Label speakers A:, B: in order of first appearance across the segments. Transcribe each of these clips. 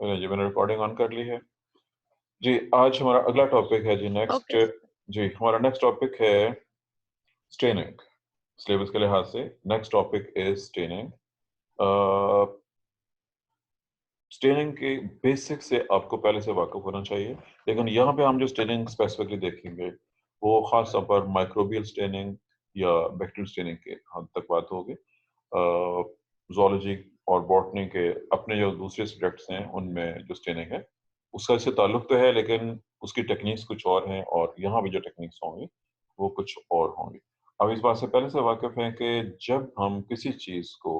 A: जी मैंने recording on कर ली है। जी, आज हमारा अगला टॉपिक है जी नेक्स्ट।
B: ओके।
A: जी, हमारा नेक्स्ट टॉपिक है स्टेनिंग। सिलेबस के लिहाज से next topic is staining. Staining के बेसिक से आपको पहले से वाकिफ होना चाहिए, लेकिन यहाँ पे हम जो स्टेनिंग स्पेसिफिकली देखेंगे वो खास तौर पर माइक्रोबियल स्टेनिंग या बैक्टीरियल स्टेनिंग के हद तक बात होगी। ज़ूलॉजी और बॉटनी के अपने जो दूसरे सब्जेक्ट्स हैं उनमें जो स्टेनिंग है उसका इससे ताल्लुक तो है, लेकिन उसकी टेक्निक्स कुछ और हैं और यहाँ भी जो टेक्निक्स होंगी वो कुछ और होंगी। अब इस बात से पहले से वाकिफ हैं कि जब हम किसी चीज़ को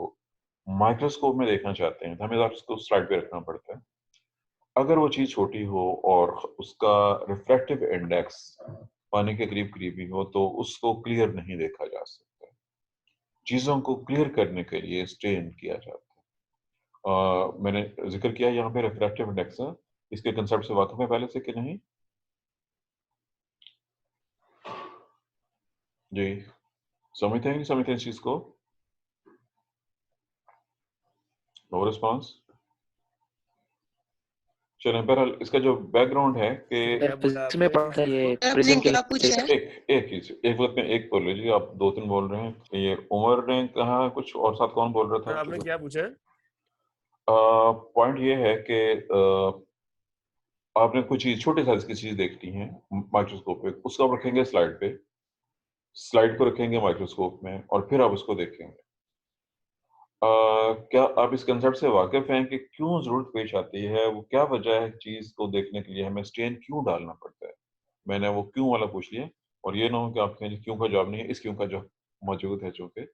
A: माइक्रोस्कोप में देखना चाहते हैं तो हमें उसको स्लाइड पे रखना पड़ता है। अगर वो चीज़ छोटी हो और उसका रिफ्रैक्टिव इंडेक्स पानी के करीब-करीब ही हो तो उसको क्लियर नहीं देखा जा सकता। चीज़ों को क्लियर करने के लिए स्टेन किया जाता है। मैंने ज़िक्र किया यहाँ पे रिफ्रैक्टिव इंडेक्स है, इसके कांसेप्ट से वाकिफ़ हैं पहले से कि नहीं? जी, समझते हैं कि नहीं समझते हैं इस चीज़ को? No response? चलें, बहरहाल इसका जो बैकग्राउंड है कि
C: फिजिक्स में पढ़ा था ये
B: आपने
C: प्रिज्म के
B: क्या पूछा है?
A: एक चीज़, एक वक़्त में एक बोल लीजिए, आप 2-3 बोल रहे हैं। ये उमर ने कहा कुछ और साथ कौन बोल रहा था?
D: आपने क्या पूछा है?
A: पॉइंट ये है कि आपने कुछ चीज़ छोटे साइज़ की चीज़ देखनी है माइक्रोस्कोप पे, उसको आप रखेंगे स्लाइड पे, स्लाइड को रखेंगे माइक्रोस्कोप में और फिर आप उसको देखेंगे। क्या आप इस कांसेप्ट से वाकिफ़ हैं कि क्यों ज़रूरत पेश आती है, वो क्या वजह है चीज़ को देखने के लिए हमें स्टेन क्यों डालना पड़ता है? मैंने वो क्यों वाला पूछ लिया और ये ना हो कि आप कहें क्यों का जवाब नहीं है, इस क्यों का जवाब मौजूद है चूँकि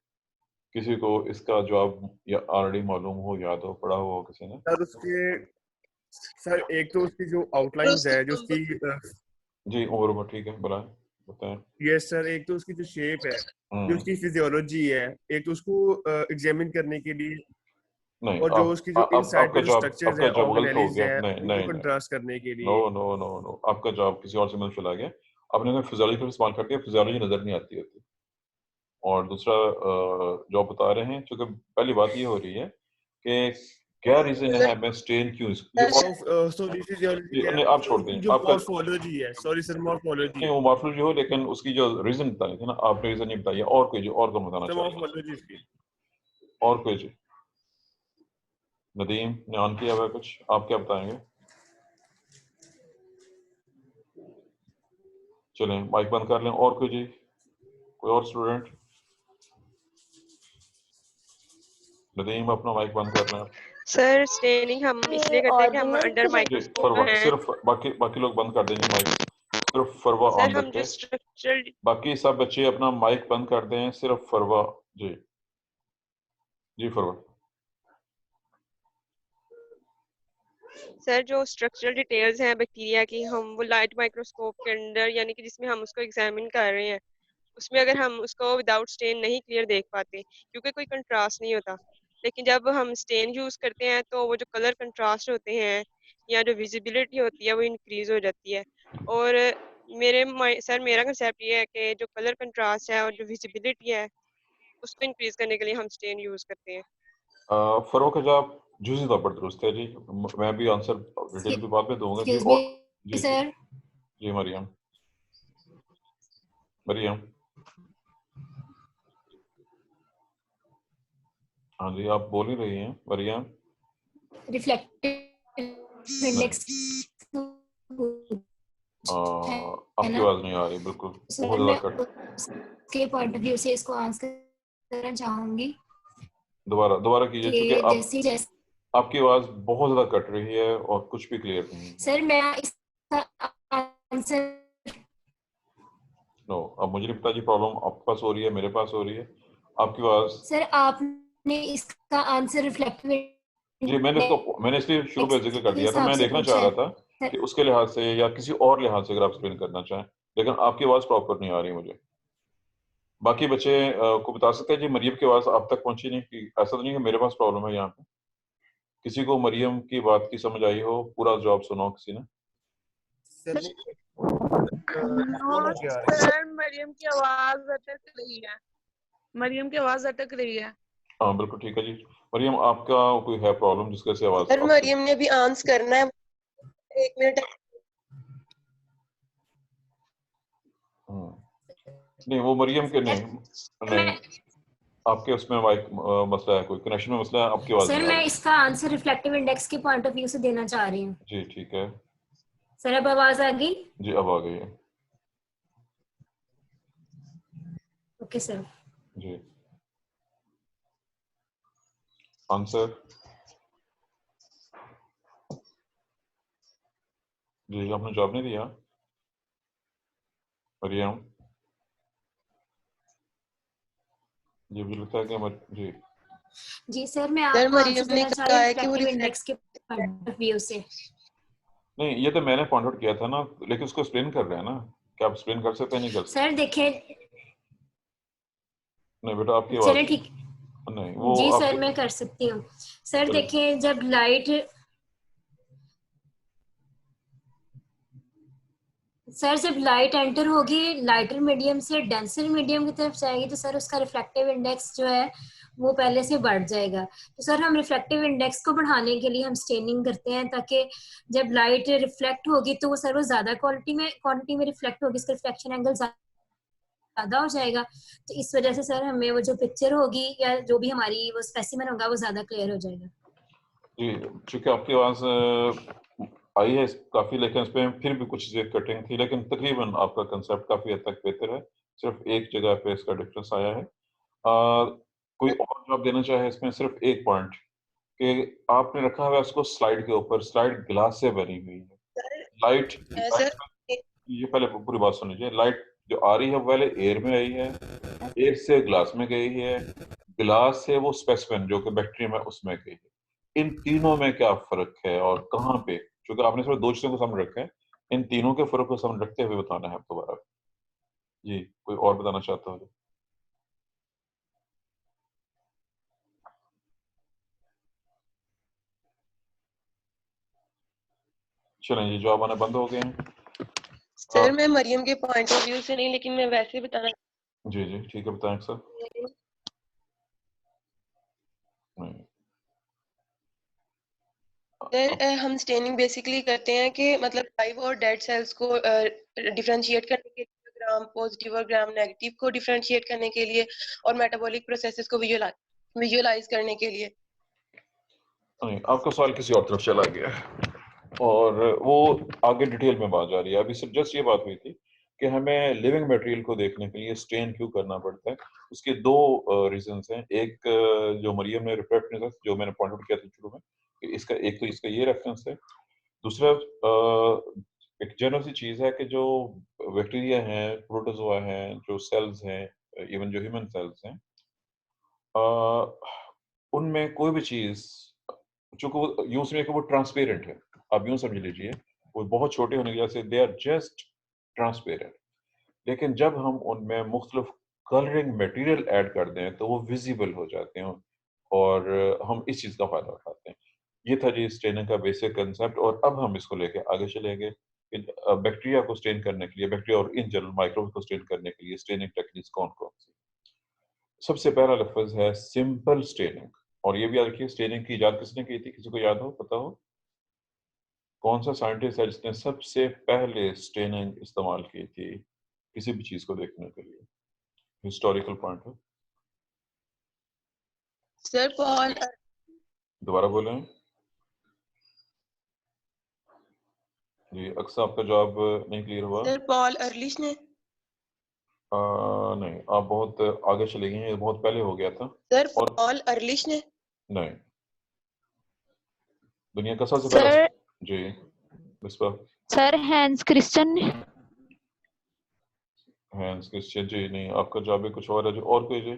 A: किसी को इसका जवाब या ऑलरेडी मालूम हो, याद हो, पढ़ा हुआ हो किसी ने।
D: सर एक तो उसकी जो आउटलाइंस है जो उसकी
A: जी, उमर ठीक है, बताएँ।
D: यस सर, एक तो उसकी जो शेप है, जो
A: हुँ,
D: उसकी फिजियोलॉजी है, एक तो उसको एग्जामिन करने के लिए,
A: नहीं
D: और जो उसकी जो इनसाइड के जो स्ट्रक्चर्स है,
A: आपका जवाब गलत हो
D: ऑर्गेनेलिज
A: गया।
D: है,
A: नहीं,
D: उनको
A: नहीं, नहीं।
D: कंट्रास्ट करने के
A: नो,
D: लिए।
A: नो, नो, नो, आपका जवाब किसी और से में चला गया। आपने अगर फिज़ियोलॉजी का इस्तेमाल कर दिया, फिज़ियोलॉजी नज़र नहीं आती होती। और दूसरा जो आप बता रहे हैं, चूँकि पहली बात ये हो रही है कि क्या रीज़न है मैं स्टेन क्यों इस ये और
D: सॉरी फिजियोलॉजी
A: ये
D: है,
A: नहीं आप छोड़ दें।
D: जो
A: आपका
D: मॉर्फोलॉजी है, सॉरी सर, मॉर्फोलॉजी
A: नहीं वो मॉर्फोलॉजी हो लेकिन उसकी जो रीज़न बतानी थी ना, आपने रीज़न नहीं बताया और कोई जो और कौन बताना चाह रहा है?
D: मॉर्फोलॉजी इसकी।
A: और कोई जी? नदीम ने ऑन किया हुआ है कुछ, आप क्या बताएँगे? चलें माइक बंद कर लें। और कोई जी? कोई और स्टूडेंट? नदीम अपना माइक बंद कर लें।
B: सर स्टेनिंग हम इसलिए करते हैं कि हम अंडर
A: जी,
B: माइक्रोस्कोप
A: फरवा
B: हैं।
A: सिर्फ बाकी लोग बंद कर दें जी माइक। सिर्फ फरवा
B: सर
A: ऑन
B: हम जो
A: रखें।
B: स्ट्रक्चरल
A: बाकी सब बच्चे अपना माइक बंद कर दें, सिर्फ फरवा। जी, जी फरवा।
B: सर जो स्ट्रक्चरल डिटेल्स हैं बैक्टीरिया की, हम वो लाइट माइक्रोस्कोप के अंदर यानी कि जिसमें हम उसको एग्जामिन कर रहे हैं, उसमें अगर हम उसको विदाउट स्टेन नहीं क्लियर देख पाते क्योंकि कोई कंट्रास्ट नहीं होता। लेकिन जब हम स्टेन यूज करते हैं तो वो जो कलर कंट्रास्ट होते हैं या जो विजिबिलिटी होती है वो इंक्रीज हो जाती है। और सर मेरा कंसेप्ट ये है कि जो कलर कंट्रास्ट है और जो विजिबिलिटी है उसको इंक्रीज करने के लिए हम स्टेन यूज करते हैं।
A: फरवा का जवाब जुज़ी तौर पर दुरुस्त है जी। मैं भी आंसर डिटेल में बाद में दूँगा जी।
E: एक्सक्यूज मी
A: और जी, जी।
E: सर,
A: जी, मरियम। मरियम। हाँ जी, आप बोल ही रही हैं, मरियम।
E: रिफ्लेक्टिव
A: नहीं,
E: इंडेक्स है
A: आपकी
E: ना
A: आवाज़ नहीं आ रही बिल्कुल, बहुत
E: सर?
A: ज़्यादा
E: मैं
A: कट।
E: उसके पॉइंट ऑफ व्यू से इसको आंसर करना चाहूंगी
A: दोबारा कीजिए क्योंकि
E: कि जैसे जैसे
A: आपकी आवाज़ बहुत ज़्यादा कट रही है और कुछ भी क्लियर नहीं है।
E: सर मैं इसका आंसर
A: नो, अब मुझे नहीं पता जी प्रॉब्लम आपके पास हो रही है, मेरे पास हो रही है। आपकी आवाज़
E: सर आपने इसका आंसर रिफ्लेक्टिव
A: जी मैंने इसलिए शुरू में ज़िक्र कर
E: के
A: दिया था,
E: हिसाब
A: मैं
E: से
A: देखना
E: पूछा
A: चाह रहा
E: है
A: था
E: सर।
A: कि उसके लिहाज से या किसी और लिहाज से अगर आप एक्सप्लेन करना चाहें, लेकिन आपकी आवाज़ प्रॉपर नहीं आ रही मुझे। बाकी बच्चे को बता सकते हैं जी मरियम की आवाज़ आप तक पहुँची नहीं कि ऐसा तो नहीं है मेरे पास प्रॉब्लम है यहाँ पे? किसी को मरियम की बात की समझ आई हो, पूरा जवाब सुना हो किसी ने?
B: सर मरियम की आवाज अटक रही है। मरियम की आवाज अटक रही है।
A: हाँ बिल्कुल ठीक है जी। मरियम आपका कोई है प्रॉब्लम जिसकी वजह से आवाज
F: सर मरियम ने भी आंसर करना है, 1 मिनट।
A: नहीं वो मरियम के नहीं नहीं आपके उसमें माइक मसला है, कोई कनेक्शन में मसला है, आपकी आवाज
E: सर
A: नहीं आ
E: मैं
A: रही।
E: इसका आंसर रिफ्लेक्टिव इंडेक्स के पॉइंट ऑफ व्यू से देना चाह रही हूँ।
A: जी ठीक है
E: सर अब आवाज आ गई?
A: जी, अब आ गई है
E: ओके सर।
A: जी। आंसर जी, आपने जवाब नहीं दिया मरियम जी, मुझे लगता है कि जी
E: जी सर मैं
F: सर
E: आपको आंसर
F: मरियम ने
E: देना चाह
F: कहा
E: रही हूँ
F: है कि वो
E: रिफ्लेक्टिव
F: रिफ्लेक्ट
E: इंडेक्स के पॉइंट ऑफ व्यू से।
A: नहीं, ये तो मैंने पॉइंट आउट किया था ना, लेकिन उसको एक्सप्लेन कर रहे हैं ना, क्या आप एक्सप्लेन कर सकते हैं? नहीं कर सकते?
E: सर देखें,
A: नहीं बेटा आपकी
E: चले
A: आवाज
E: ठीक।
A: नहीं, वो
E: जी
A: आपके
E: सर मैं कर सकती हूँ। सर
A: चलो
E: देखें जब लाइट, सर जब लाइट एंटर होगी लाइटर मीडियम से डेंसर मीडियम की तरफ जाएगी तो सर उसका रिफ्लेक्टिव इंडेक्स जो है वो पहले से बढ़ जाएगा। तो सर हम रिफ्लेक्टिव इंडेक्स को बढ़ाने के लिए हम स्टेनिंग करते हैं ताकि जब लाइट रिफ्लेक्ट होगी तो वो सर वो ज्यादा क्वांटिटी में रिफ्लेक्ट होगी, इसका रिफ्लेक्शन एंगल ज्यादा हो जाएगा। तो इस वजह से सर हमें वो जो पिक्चर होगी या जो भी हमारी वो स्पेसिमेन होगा वो ज्यादा क्लियर हो जाएगा।
A: जी, चूंकि आपकी आवाज आई है काफी, लेकिन इसमें फिर भी कुछ चीजें कटिंग थी, लेकिन तकरीबन आपका कंसेप्ट काफी हद तक बेहतर है। सिर्फ एक जगह पे इसका डिफरेंस आया है। कोई और जवाब देना चाहे इसमें? सिर्फ एक पॉइंट कि आपने रखा हुआ है उसको स्लाइड के ऊपर, स्लाइड ग्लास से बनी हुई है। लाइट
F: सर
A: ये पहले पूरी बात सुन लीजिए। लाइट जो आ रही है वो पहले एयर में आई है, एयर से ग्लास में गई है, ग्लास से वो स्पेसिमेन जो कि बैक्टीरियम है उसमें गई है। इन तीनों में क्या फर्क है और कहाँ पे? क्योंकि आपने सिर्फ दो चीजों को सामने रखा है, इन तीनों के फर्क को सामने रखते हुए बताना है दोबारा। जी, कोई और बताना चाहता हो? चलें जी, जवाब आने बंद हो गए हैं।
F: सर मैं मरियम के पॉइंट ऑफ व्यू से नहीं, लेकिन मैं वैसे बताना
A: जी जी ठीक है, बताएं सर। नहीं,
F: सर हम स्टेनिंग बेसिकली करते हैं कि मतलब लाइव और डेड सेल्स को डिफरेंशिएट करने के लिए, ग्राम पॉजिटिव और ग्राम नेगेटिव को डिफरेंशिएट करने के लिए, और मेटाबॉलिक प्रोसेसेस को विजुअलाइज करने के लिए।
A: नहीं, आपका सवाल किसी और तरफ चला गया है और वो आगे डिटेल में बात जा रही है। अभी सिर्फ जस्ट ये बात हुई थी कि हमें लिविंग मटेरियल को देखने के लिए स्टेन क्यों करना पड़ता है। उसके दो रीजंस हैं। एक जो मरियम ने रिफ्लेक्ट जो मैंने पॉइंट आउट किया था शुरू में, कि इसका एक तो इसका ये रेफरेंस है। दूसरा एक जनरल सी चीज है कि जो बैक्टीरिया हैं, प्रोटोजोआ हैं, जो सेल्स हैं, इवन जो ह्यूमन सेल्स हैं, उनमें कोई भी चीज चूंकि वो यूं समझिए कि वो ट्रांसपेरेंट है। आप यूं समझ लीजिए वो बहुत छोटे होने की वजह से दे आर जस्ट ट्रांसपेरेंट। लेकिन जब हम उनमें मुख्तलिफ कलरिंग मटेरियल ऐड कर दें तो वो विजिबल हो जाते हैं और हम इस चीज का फायदा उठाते हैं। ये था जी स्टेनिंग का बेसिक कंसेप्ट। और अब हम इसको लेके आगे चलेंगे। बैक्टीरिया को स्टेन करने के लिए, बैक्टीरिया और इन जनरल माइक्रोब को स्टेन करने के लिए स्टेनिंग टेक्निक्स कौन कौन सी? सबसे पहला लफ्ज है सिंपल स्टेनिंग। और ये भी याद रखिए, स्टेनिंग की इजाद किसने की थी? किसी को याद हो, पता हो? कौन सा साइंटिस्ट है जिसने सबसे पहले स्टेनिंग इस्तेमाल की थी किसी भी चीज को देखने के लिए, हिस्टोरिकल पॉइंट है?
F: सर पॉल
A: दोबारा बोलें जी। अक्सर आपका जवाब नहीं क्लियर हुआ।
F: सर पॉल अर्लिश ने।
A: नहीं, आप बहुत आगे चले गए हैं, ये बहुत पहले हो गया था।
F: सर
A: और
F: पॉल अर्लिश ने।
A: नहीं, दुनिया का सबसे पहला
G: सर
A: जी विस्पर
G: सर हैंस क्रिश्चियन ने।
A: हैंस क्रिश्चियन जी नहीं, आपका जवाब भी कुछ और है। जो और कोई जी,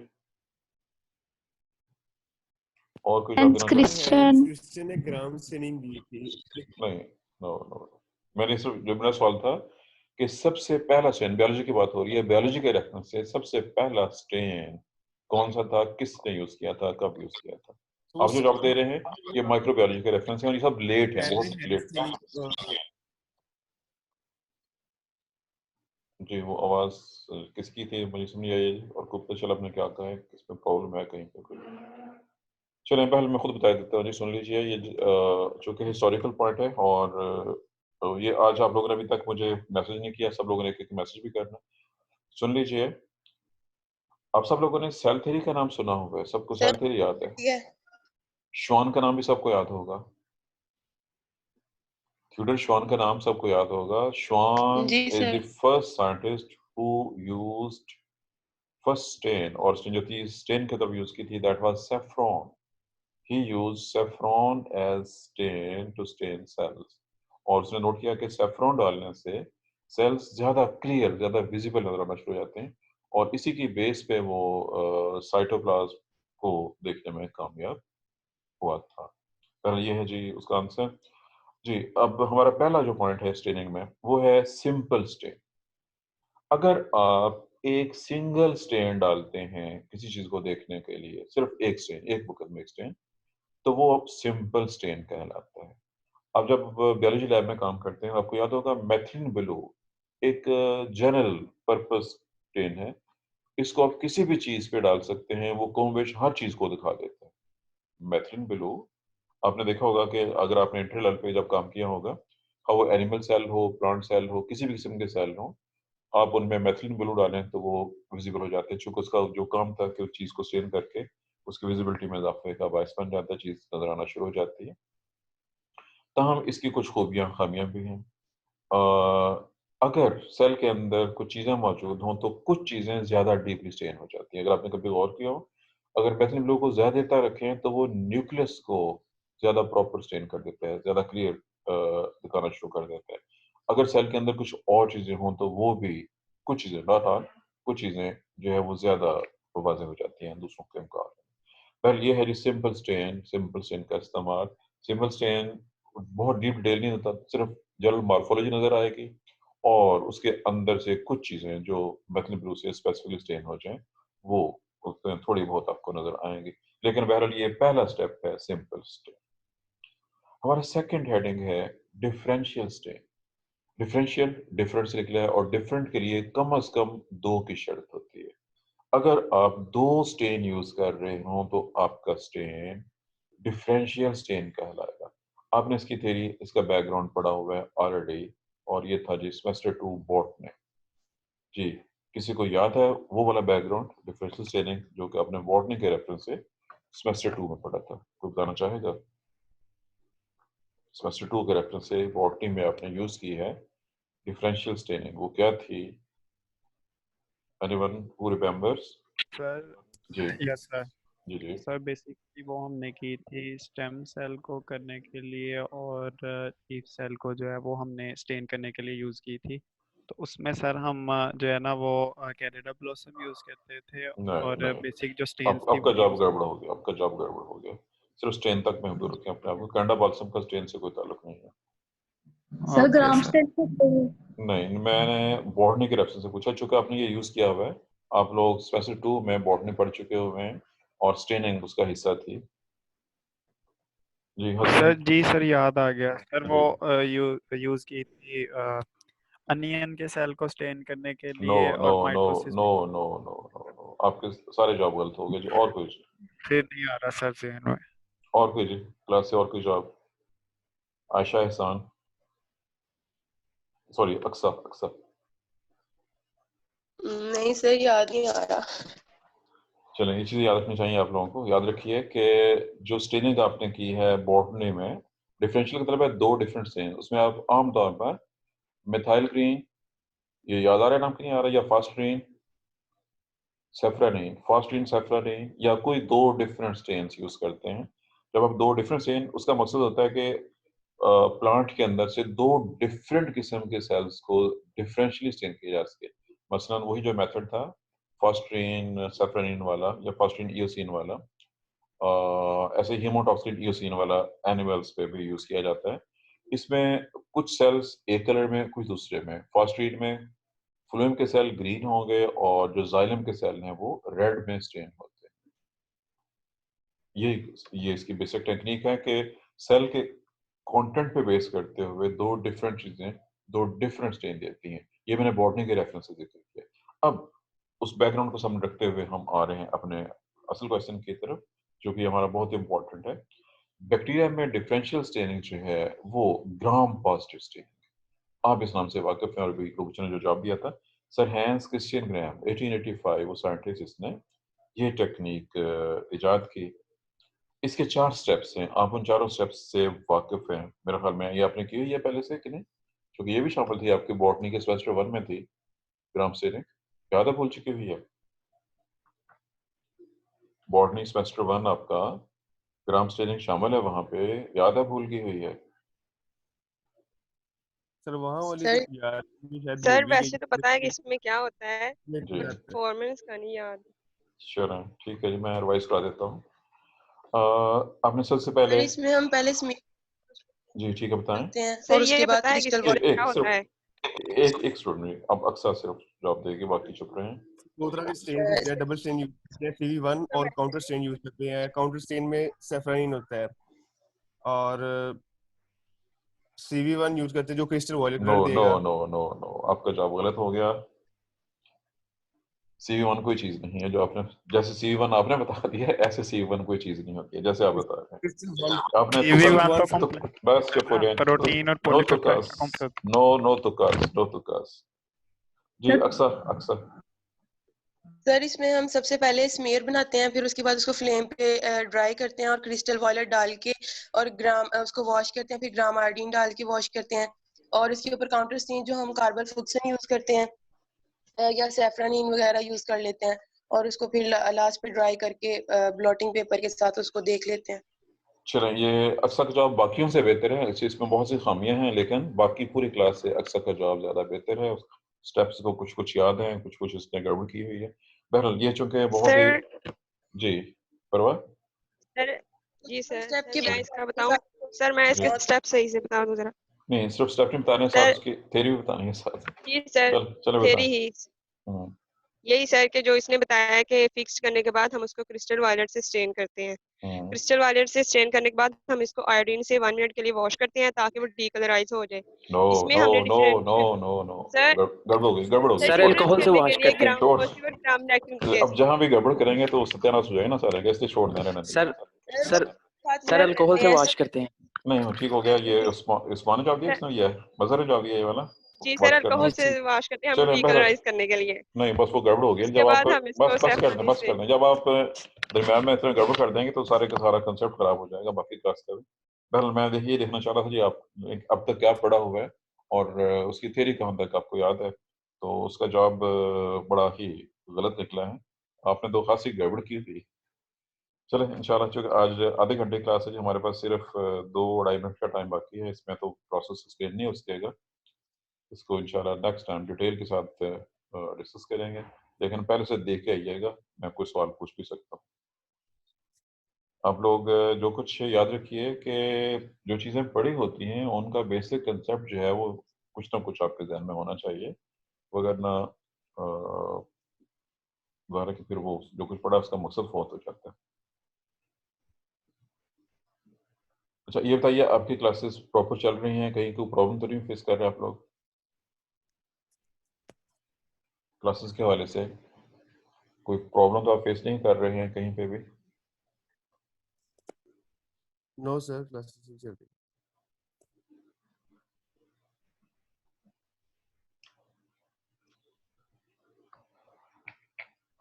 A: और कोई जवाब
G: हैंस
A: देना चाहते?
G: क्रिश्चियन।
D: क्रिश्चियन ने ग्राम स्टेनिंग दी थी।
A: नहीं, नो नो, मैंने सिर्फ जो मेरा सवाल था कि सबसे पहला स्ट्रेन, बयालॉजी की बात हो रही है, बयालॉजी के रेफरेंस से सबसे पहला स्ट्रेन कौन सा था, किसने यूज किया था, कब यूज किया था? आप जो जवाब दे रहे हैं ये माइक्रोबायोलॉजी के रेफरेंस है और ये सब लेट है, बहुत लेट। जी, वो आवाज किसकी थी मुझे समझ आई और को पता चला आपने क्या कहा है, किसमें प्रॉब्लम है कहीं पे कोई? चलें पहले मैं खुद बता देता हूँ जी, सुन लीजिए ये चूँकि हिस्टोरिकल पॉइंट है और ये आज आप लोगों ने अभी तक मुझे मैसेज नहीं किया, सब लोगों ने एक-एक मैसेज भी करना। सुन लीजिए, आप सब लोगों ने सेल थ्योरी का नाम सुना होगा, सबको
F: सर
A: सेल थ्योरी याद है।
F: ठीक है।
A: श्वान का नाम भी सबको याद होगा। थ्योडर श्वान का नाम सबको याद होगा। Schwann
F: ji
A: is the
F: sir.
A: First scientist who used first stain और उसने जो थी स्टेन की तरफ यूज़ की थी that was saffron. He used saffron as stain to stain cells और उसने नोट किया कि सैफ्रॉन डालने से सेल्स ज़्यादा क्लियर, ज़्यादा विजिबल नज़र आना शुरू हो जाते हैं और इसी की बेस पे वो साइटोप्लाज्म को देखने में कामयाब हुआ था। पहले ये है जी उसका आंसर। जी, अब हमारा पहला जो पॉइंट है स्टेनिंग में, वो है सिंपल स्टेन। अगर आप एक सिंगल स्टेन डालते हैं किसी चीज़ को देखने के लिए, सिर्फ एक स्टेन, एक बुकेट में एक स्टेन, तो वो अब सिंपल स्टेन कहलाता है। आप जब बायोलॉजी लैब में काम करते हैं, आपको याद होगा मेथिलीन ब्लू एक जनरल पर्पस स्टेन है। इसको आप किसी भी चीज़ पे डाल सकते हैं, वो कम-बेश हर चीज़ को दिखा देता है। मेथिलीन ब्लू आपने देखा होगा कि अगर आपने इंटर लैब पे जब काम किया होगा, वो एनिमल सेल हो, प्लांट सेल हो, किसी भी किस्म के सेल हों, आप उनमें मेथिलीन ब्लू डालें तो वो विजिबल हो जाते हैं। चूँकि उसका जो काम था कि उस चीज़ को स्टेन करके उसकी विजिबिलिटी में इज़ाफ़े का बायस बन जाता है, चीज़ नज़र आना शुरू हो जाती है। ताहम इसकी कुछ खूबियाँ, खामियाँ भी हैं। अगर सेल के अंदर कुछ चीज़ें मौजूद हों, तो कुछ चीज़ें ज़्यादा डीपली स्टेन हो जाती हैं। अगर आपने कभी गौर किया हो, अगर मेथिलीन ब्लू को ज़्यादा देर तक रखें, तो वो न्यूक्लियस को ज़्यादा प्रॉपर स्टेन कर देता है, ज़्यादा क्लियर दिखाना शुरू कर देता है। अगर सेल के अंदर कुछ और चीज़ें हों, तो वो भी कुछ चीज़ें, नॉट ऑल, कुछ चीज़ें जो है वो ज़्यादा वाज़ेह हो जाती हैं दूसरों के मुकाबले। वेल ये है जी सिंपल स्टेन का इस्तेमाल। सिंपल स्टेन बहुत डीप डिटेल नहीं होता, सिर्फ जनरल मॉर्फोलॉजी नज़र आएगी और उसके अंदर से कुछ चीज़ें जो मेथिलीन ब्लू से स्पेसिफिकली स्टेन हो जाएँ, वो उसमें थोड़ी बहुत आपको नज़र आएँगी। लेकिन बहरहाल ये पहला स्टेप है सिंपल स्टेन। हमारा सेकंड हेडिंग है डिफरेंशियल स्टेन। डिफरेंशियल डिफरेंट से निकला है और डिफरेंट के लिए कम से कम 2 की शर्त होती है। अगर आप 2 स्टेन यूज़ कर रहे हो तो आपका स्टेन डिफरेंशियल स्टेन कहलाएगा। आपने इसकी थ्योरी, इसका बैकग्राउंड पढ़ा हुआ है ऑलरेडी और ये था जी सेमेस्टर 2 बॉटनी। जी, किसी को याद है वो वाला बैकग्राउंड डिफरेंशियल स्टेनिंग जो कि आपने बॉटनी के रेफरेंस से सेमेस्टर 2 में पढ़ा था? कोई बताना चाहेगा? सेमेस्टर 2 के रेफरेंस से बॉटनी में आपने यूज़ की है डिफरेंशियल स्टेनिंग, वो क्या थी? एनीवन हू रिमेंबर्स?
H: सर
A: जी,
H: यस सर।
A: जी, जी।
H: सर बेसिकली वो हमने की थी स्टेम सेल को करने के लिए और लीफ सेल को जो है वो हमने स्टेन करने के लिए यूज़ की थी। तो उसमें सर हम जो है ना वो कैनेडा ब्लॉसम यूज़ करते थे
A: नहीं,
H: और
A: नहीं।
H: बेसिक जो स्टेन्स थी
A: आपका
H: वो
A: जवाब
H: यूज़
A: गड़बड़ हो गया, आपका जवाब गड़बड़ हो गया। सिर्फ स्टेन तक महदूद रखें अपने आप को, कैनेडा बाल्सम का स्टेन से कोई ताल्लुक नहीं है।
E: Sir
H: okay
E: gram
H: sir.
E: State
A: नहीं, मैंने बॉटनी के रेफरेंस से पूछा, चूँकि आपने ये यूज़ किया हुआ है, आप लोग सेमेस्टर 2 में बॉटनी पढ़ चुके हुए हैं और स्टेनिंग उसका हिस्सा थी। जी,
H: सर
A: हसन?
H: जी सर याद आ गया सर वो
A: जी।
H: यूज़ की थी अनियन के सेल को स्टेन करने के
A: नो,
H: लिए
A: नो,
H: और
A: no,
H: mitosis
A: no, no, no, no, no. आपके सारे जवाब गलत हो गए जी, और कोई जी?
H: फिर नहीं आ रहा सर ज़हन में।
A: और कोई जी? क्लास से और कोई जवाब? आयशा, एहसान? सॉरी, अक्सा, अक्सा।
F: नहीं सर, याद नहीं आ रहा।
A: चलें, ये चीज़ें याद रखनी चाहिए आप लोगों को। याद रखिए कि जो स्टेनिंग आपने की है बॉटनी में, डिफरेंशियल का मतलब है 2 डिफरेंट स्टेन। उसमें आप आम तौर पर मिथाइल ग्रीन, ये याद आ रहा है नाम कि नहीं आ रहा, या फास्ट्रीन, सेफ्रानीन, फास्ट्रीन, सेफ्रानीन या कोई 2 डिफरेंट स्टेन्स यूज़ करते हैं। जब आप 2 डिफरेंट स्टेन, उसका मकसद होता है कि प्लांट के अंदर से 2 डिफरेंट किस्म के सेल्स को डिफरेंशियली स्टेन किया जा सके। मसलन वही जो मेथड था, फास्ट्रीन सेफ्रानीन वाला या फास्ट्रीन इयोसिन वाला, ऐसे हीमोटॉक्सिन इयोसिन वाला एनिमल्स पे भी यूज़ किया जाता है। इसमें कुछ सेल्स एक कलर में, कुछ दूसरे में। फास्ट्रीन में फ्लोएम के सेल ग्रीन होंगे और जो जाइलम के सेल हैं वो रेड में स्टेन होते हैं। ये इसकी बेसिक टेक्निक है कि सेल के कंटेंट पे बेस करते हुए 2 डिफरेंट चीज़ें 2 डिफरेंट स्टेन देती हैं। ये मैंने बॉटनी के रेफरेंस से ज़िक्र किया। अब उस बैकग्राउंड को सामने रखते हुए हम आ रहे हैं अपने असल क्वेश्चन की तरफ जो कि हमारा बहुत इंपॉर्टेंट है। बैक्टीरिया में डिफरेंशियल स्टेनिंग जो है वो ग्राम पॉजिटिव स्टेनिंग, आप इस नाम से वाकिफ हैं और अभी बच्चों ने जो जवाब दिया था सर हैंस क्रिश्चियन ग्राम 1885 वो साइंटिस्ट जिसने ये टेक्निक इजाद की। इसके 4 स्टेप्स हैं, आप उन चारों स्टेप्स से वाकिफ हैं मेरे ख्याल में, ये आपने की हुई है पहले से कि नहीं, क्योंकि ये भी शामिल थी आपकी बॉटनी के सेमेस्टर 1 में थी ग्राम स्टेनिंग, याद है भूल चुकी हुई है? बॉटनी सेमेस्टर 1 आपका ग्राम स्टेनिंग शामिल है वहां पे, याद है भूल गई हुई है?
D: सर वहाँ वाली
F: सर
D: तो यार मुझे शायद
B: सर
D: भूल भी
B: वैसे तो पता है कि
D: गई।
B: इसमें क्या होता है,
A: जी
B: परफॉर्मेंस का नहीं याद।
A: श्योर, ठीक है जी, मैं रिवाइज करा देता हूँ। आपने सबसे
F: सर
A: पहले
F: इसमें हम पहले स्मीयर
A: जी ठीक है बताएं।
F: करते हैं
B: सर
F: और
B: ये
F: उसके बाद
B: पता है कि
F: क्रिस्टल
B: इसमें
A: एक
F: वॉटर।
B: क्या
A: एक
B: होता है?
A: सिर्फ एक स्टूडेंट अब अक्सर सिर्फ जवाब देगी, बाकी चुप रहे हैं।
D: 2 तरह के स्टेन होते हैं, डबल स्टेन यूज करते हैं CV1 और काउंटर स्टेन यूज करते हैं। काउंटर स्टेन में सैफराइन होता है और CV1 यूज करते हैं जो crystal violet
A: no
D: colour
A: no
D: देगा।
A: नो नो नो, आपका जवाब गलत हो गया। CV1 कोई चीज नहीं है जो आपने, जैसे CV1 आपने बता दिया है ऐसे CV1 कोई चीज नहीं होती है जैसे आप बता रहे हैं।
D: क्रिस्टल वन
A: आपने
H: CV1 तो
A: तो
H: कॉम्प्लेक्स
A: बस चुप हो जाए,
H: प्रोटीन और
A: नो
H: पॉलीपेप्टाइड
A: तुकास,
H: का कॉम्प्लेक्स।
A: नो तुकास, नो तुकास जी। अक्सर अक्सर
F: सर इसमें हम सबसे पहले स्मेयर बनाते हैं, फिर उसके बाद उसको फ्लेम पे ड्राई करते हैं और क्रिस्टल वॉयलेट डाल के और ग्राम उसको वॉश करते हैं, फिर ग्राम आयोडीन डाल के वॉश करते हैं और इसके ऊपर काउंटर स्टेन जो हम कार्बन फ्लुक्सन यूज करते हैं या सैफरानीन वगैरह यूज कर लेते हैं और उसको फिर लास्ट पे ड्राई करके ब्लॉटिंग पेपर के साथ उसको देख लेते हैं।
A: चलें, ये अक्सर का जवाब बाकियों से बेहतर है, इसमें बहुत सी खामियां हैं लेकिन बाकी पूरी क्लास से अक्सर का जवाब ज्यादा बेहतर है। स्टेप्स को कुछ कुछ याद है, कुछ कुछ इसने गड़बड़ की हुई है। बहरहाल ये चूंकि बहुत ही
B: सर
A: जी परवाह
B: सर जी सर
F: स्टेप
B: सर
F: के
B: मैं
F: बाद
B: इसका बताऊं, सर मैं
A: जी
B: इसका स्टेप सही से बता दूं जरा।
A: नहीं, सिर्फ स्टेप नहीं बताने, साथ
B: सर
A: उसकी थ्योरी भी बतानी है साथ।
B: जी सर,
A: चल चलो
B: थ्योरी
A: बताएं।
B: ही यही सर के जो इसने बताया है कि फिक्स करने के बाद हम उसको क्रिस्टल वायलेट से स्टेन करते हैं। क्रिस्टल वायलेट से स्टेन करने के बाद हम इसको आयोडीन से 1 मिनट के लिए वॉश करते हैं ताकि वो डीकलराइज हो जाए।
A: नो
B: इसमें
A: नो
B: हमने
A: no
B: different
A: no no no,
B: sir
A: गड़बड़ हो गई, गड़बड़ हो गई,
B: सर
C: सर
A: छोड़
B: डिफरेंस
C: अल्कोहल से
B: करने के
C: वॉश
B: लिए
C: करते हैं।
B: ग्राम
A: छोड़
B: पॉजिटिव और ग्राम नेगेटिव
A: अब
B: केस।
A: जहां भी गड़बड़ करेंगे तो सत्यानाश हो जाएगा ना सारे, इसलिए छोड़ देना रहने
C: सर
A: दीजिए।
C: सर सर अल्कोहल से वॉश करते हैं।
A: नहीं ठीक हो गया, ये उस्मान ने जवाब दिया, इसने ये मजहर ने जवाब दिया ये वाला
B: जी सर,
A: वॉश करना।
B: अल्कोहल
C: जी
B: से
C: जी
B: वॉश करते हैं हम
A: चलें बहरहाल
B: डीकलराइज करने के लिए।
A: नहीं, बस वो गड़बड़ हो गई
B: उसके
A: जब आप
B: बाद हम इसको
A: बस कर दें, जब आप दरम्यान में इतना गड़बड़ कर देंगे तो सारे का सारा कंसेप्ट खराब हो जाएगा बाकी क्लास का भी। बहरहाल मैं देखिए देखना चाह रहा था जी आप अब तक क्या पढ़ा हुआ है और उसकी थ्योरी कहाँ तक आपको याद है, तो उसका जवाब बड़ा ही गलत निकला है, आपने तो खासी गड़बड़ की थी। चले इंशाल्लाह, चूंकि आज आधे घंटे क्लास है जी, हमारे पास सिर्फ 2-2.5 मिनट का टाइम बाकी है, इसमें तो प्रोसेस एक्सप्लेन नहीं हो सकेगा, इसको इंशाल्लाह नेक्स्ट टाइम डिटेल के साथ डिस्कस करेंगे, लेकिन पहले से देख के आइएगा, मैं कोई सवाल पूछ भी सकता हूँ। आप लोग जो कुछ याद रखिए कि जो चीज़ें पढ़ी होती हैं उनका बेसिक कंसेप्ट जो है वो कुछ ना कुछ आपके जहन में होना चाहिए, वगरना ज़ाहिर है कि फिर वो जो कुछ पढ़ा उसका मकसद फौत हो जाता है। अच्छा ये बताइए, आपकी क्लासेस प्रॉपर चल रही हैं, कहीं कोई प्रॉब्लम तो नहीं फेस कर रहे आप लोग क्लासेस के हवाले से? कोई प्रॉब्लम तो आप फेस नहीं कर रहे हैं कहीं पे भी?
D: नो सर क्लासेस नहीं चल रही।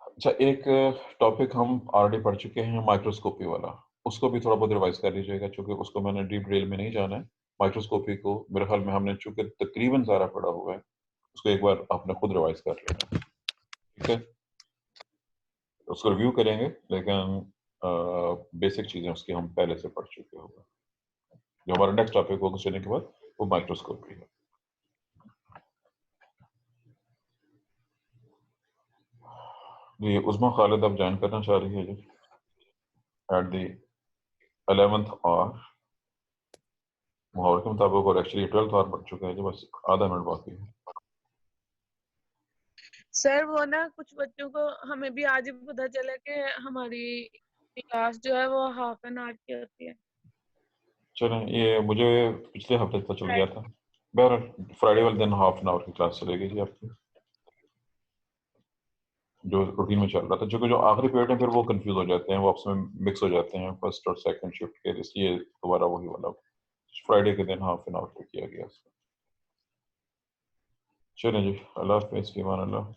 A: अच्छा एक टॉपिक हम ऑलरेडी पढ़ चुके हैं माइक्रोस्कोपी वाला, उसको भी थोड़ा बहुत रिवाइज कर लीजिएगा चूंकि उसको मैंने डीप डिटेल में नहीं जाना है। माइक्रोस्कोपी को मेरे ख्याल में हमने चूंकि तकरीबन सारा पढ़ा हुआ है, उसको एक बार आपने खुद रिवाइज कर लेना, ठीक है? उसको रिव्यू करेंगे लेकिन बेसिक चीजें उसकी हम पहले से पढ़ चुके होंगे। जो हमारा नेक्स्ट टॉपिक होगा चलने के बाद वो माइक्रोस्कोपी है। जी उस्मा खालिद अब ज्वाइन करना चाह रही है जी एट दी 11th आवर मुहावरे के मुताबिक, और एक्चुअली 12th आवर बढ़ चुका है जी, बस आधा मिनट बाकी है।
I: सर वो ना कुछ बच्चों को हमें भी आज ही पता चला कि हमारी क्लास जो है वो हाफ एन आवर की होती है।
A: चलें, ये मुझे पिछले हफ्ते पता चल गया था। बहरहाल फ्राइडे वाले दिन हाफ एन आवर की क्लास चलेगी जी आपकी। जो रूटीन में चल रहा था, जो आखिरी पीरियड है फिर वो कंफ्यूज हो जाते हैं, वो आपस में मिक्स हो जाते हैं फर्स्ट और सेकंड शिफ्ट के, इसलिए दोबारा वही वाला फ्राइडे के दिन हाफ एन आवर किया गया। चलें जी, अल्लाह हाफ़िज़, फ़ी अमान अल्लाह।